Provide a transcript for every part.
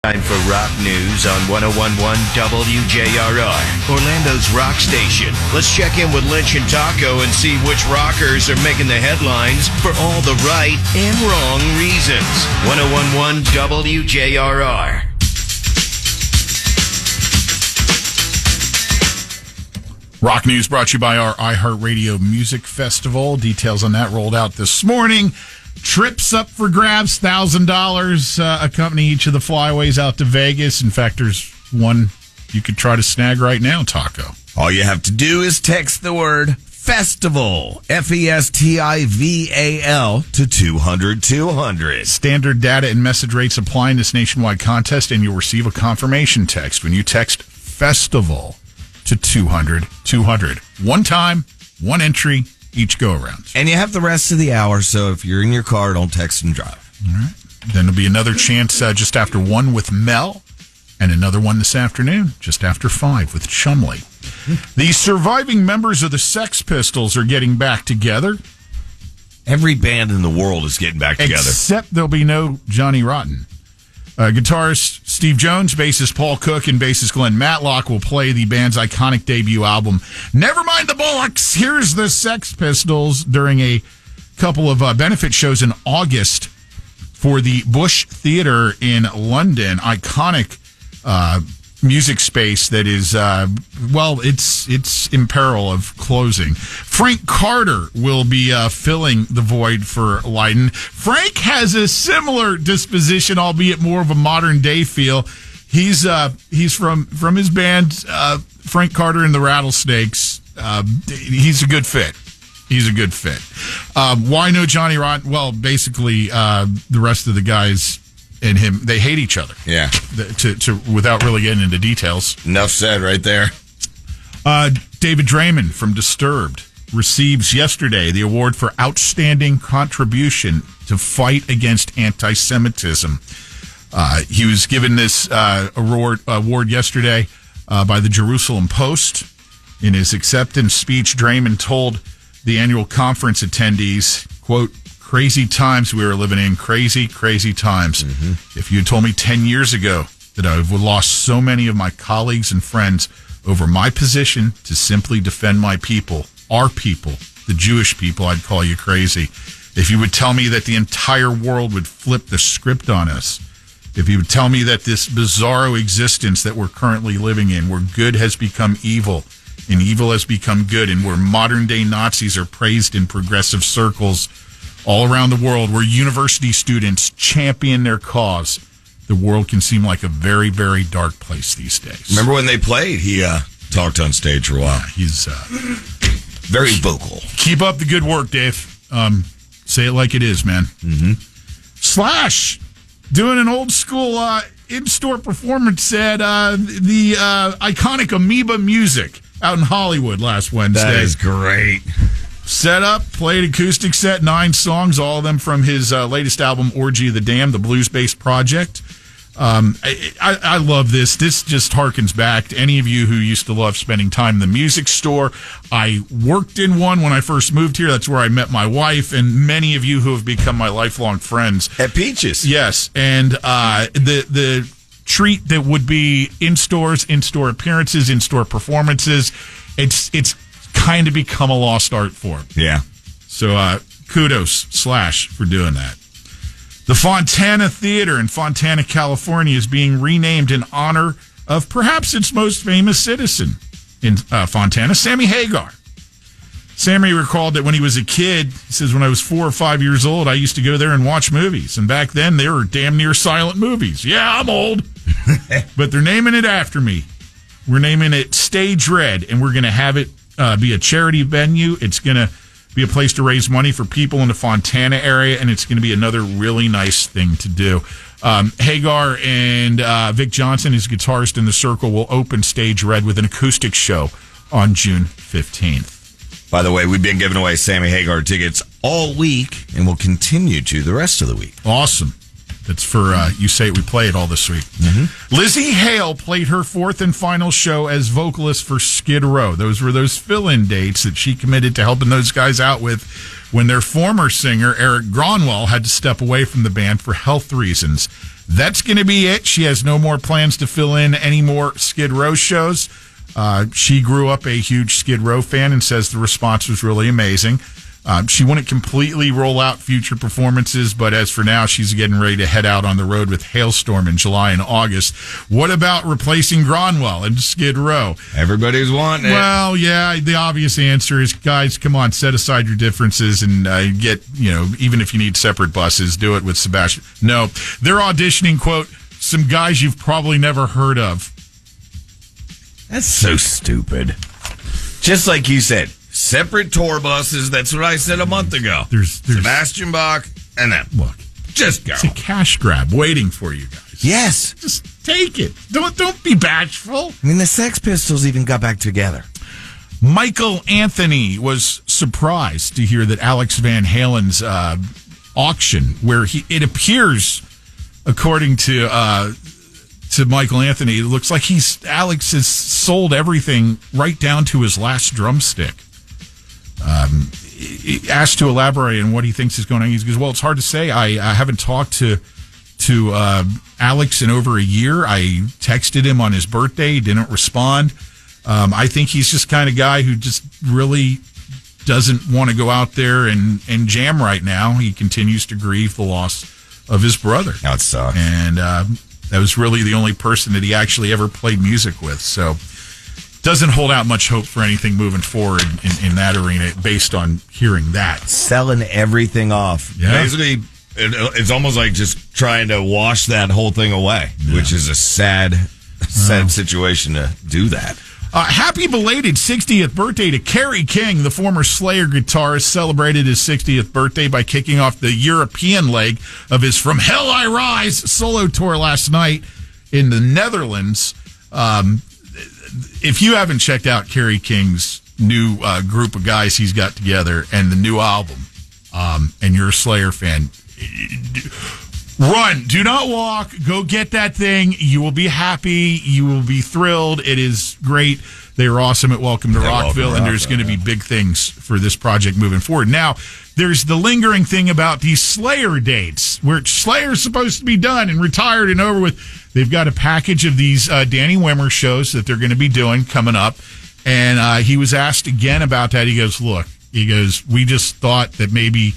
Time for rock news on 101.1 WJRR, Orlando's rock station. Let's check in with Lynch and Taco and see which rockers are making the headlines for all the right and wrong reasons. 101.1 WJRR. Rock news brought to you by our iHeartRadio Music Festival. Details on that rolled out this morning. Trips up for grabs, $1,000 accompany each of the flyaways out to Vegas. In fact, there's one you could try to snag right now, Taco. All you have to do is text the word FESTIVAL, FESTIVAL, to 200-200. Standard data and message rates apply in this nationwide contest, and you'll receive a confirmation text when you text FESTIVAL to 200-200. One time, one entry, each go-around. And you have the rest of the hour, so if you're in your car, don't text and drive. All right. Then there'll be another chance just after 1 with Mel, and another one this afternoon, just after 5 with Chumley. The surviving members of the Sex Pistols are getting back together. Every band in the world is getting back together. Except there'll be no Johnny Rotten. Guitarist Steve Jones, bassist Paul Cook, and bassist Glenn Matlock will play the band's iconic debut album, Nevermind the Bollocks. Here's the Sex Pistols during a couple of benefit shows in August for the Bush Theatre in London. Iconic music space that is, it's in peril of closing. Frank Carter will be filling the void for Lydon. Frank has a similar disposition, albeit more of a modern day feel. He's from his band, Frank Carter and the Rattlesnakes. He's a good fit. Why no Johnny Rotten? Well, basically, the rest of the guys and him, they hate each other. Yeah. To without really getting into details. Enough said right there. David Draymond from Disturbed receives yesterday the award for outstanding contribution to fight against anti-Semitism. He was given this award yesterday by the Jerusalem Post. In his acceptance speech, Draymond told the annual conference attendees, quote, "Crazy times we are living in. Crazy, crazy times. Mm-hmm. If you had told me 10 years ago that I would have lost so many of my colleagues and friends over my position to simply defend my people, our people, the Jewish people, I'd call you crazy. If you would tell me that the entire world would flip the script on us, if you would tell me that this bizarro existence that we're currently living in, where good has become evil and evil has become good, and where modern-day Nazis are praised in progressive circles all around the world, where university students champion their cause, the world can seem like a very, very dark place these days." Remember when they played? He talked on stage for a while. Yeah, he's very vocal. Keep up the good work, Dave. Say it like it is, man. Mm-hmm. Slash doing an old school in-store performance at the iconic Amoeba Music out in Hollywood last Wednesday. That is great. Set up, played acoustic set, 9 songs, all of them from his latest album, Orgy of the Damned, the blues-based project. I love this. This just harkens back to any of you who used to love spending time in the music store. I worked in one when I first moved here. That's where I met my wife, and many of you who have become my lifelong friends. At Peaches. Yes, and the treat that would be in-store appearances, in-store performances, it's kind of become a lost art form. Yeah. So kudos, Slash, for doing that. The Fontana Theater in Fontana, California is being renamed in honor of perhaps its most famous citizen in Fontana, Sammy Hagar. Sammy recalled that when he was a kid, he says, when I was 4 or 5 years old, I used to go there and watch movies. And back then, they were damn near silent movies. Yeah, I'm old. But they're naming it after me. We're naming it Stage Red, and we're going to have it be a charity venue. It's going to be a place to raise money for people in the Fontana area, and it's going to be another really nice thing to do. Hagar and Vic Johnson, his guitarist in the Circle, will open Stage Red with an acoustic show on June 15th. By the way, we've been giving away Sammy Hagar tickets all week, and we'll continue to the rest of the week. Awesome. That's for You Say It, We Play It all this week. Mm-hmm. Lizzie Hale played her 4th and final show as vocalist for Skid Row. Those were those fill-in dates that she committed to helping those guys out with when their former singer, Eric Gronwall, had to step away from the band for health reasons. That's going to be it. She has no more plans to fill in any more Skid Row shows. She grew up a huge Skid Row fan and says the response was really amazing. She wouldn't completely roll out future performances, but as for now, she's getting ready to head out on the road with Hailstorm in July and August. What about replacing Gronwell and Skid Row? Everybody's wanting it. Well, yeah, the obvious answer is, guys, come on, set aside your differences and get, even if you need separate buses, do it with Sebastian. No, they're auditioning, quote, some guys you've probably never heard of. That's so stupid. Just like you said, separate tour buses. That's what I said a month ago. There's Sebastian Bach and them. Look, just go. It's a cash grab waiting for you guys. Yes. Just take it. Don't be bashful. I mean, the Sex Pistols even got back together. Michael Anthony was surprised to hear that Alex Van Halen's auction, where it appears, according to Michael Anthony, it looks like Alex has sold everything right down to his last drumstick. Asked to elaborate on what he thinks is going on, he goes, well, it's hard to say. I haven't talked to Alex in over a year. I texted him on his birthday. He didn't respond. I think he's just kind of guy who just really doesn't want to go out there and jam right now. He continues to grieve the loss of his brother. That would suck. And that was really the only person that he actually ever played music with. So doesn't hold out much hope for anything moving forward in that arena based on hearing that. Selling everything off. Yeah. Basically, it's almost like just trying to wash that whole thing away, which is a sad situation to do that. Happy belated 60th birthday to Kerry King. The former Slayer guitarist celebrated his 60th birthday by kicking off the European leg of his From Hell I Rise solo tour last night in the Netherlands. If you haven't checked out Kerry King's new group of guys he's got together and the new album, and you're a Slayer fan, run. Do not walk. Go get that thing. You will be happy. You will be thrilled. It is great. They were awesome at Welcome to Rockville, and there's going to be big things for this project moving forward. Now, there's the lingering thing about these Slayer dates, where Slayer's supposed to be done and retired and over with. They've got a package of these Danny Wimmer shows that they're going to be doing coming up, and he was asked again about that. He goes, look, we just thought that maybe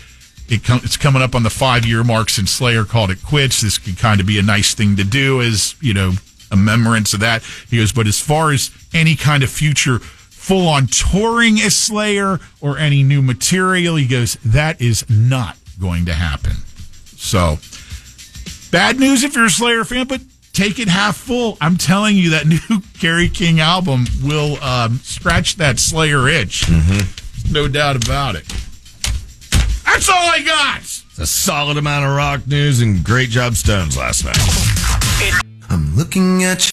it's coming up on the 5-year mark since Slayer called it quits. This could kind of be a nice thing to do as, a remembrance of that. He goes, but as far as any kind of future full-on touring as Slayer or any new material, he goes, that is not going to happen. So, bad news if you're a Slayer fan, but take it half full. I'm telling you, that new Kerry King album will scratch that Slayer itch. Mm-hmm. No doubt about it. That's all I got. It's a solid amount of rock news, and great job, Stones, last night. I'm looking at you.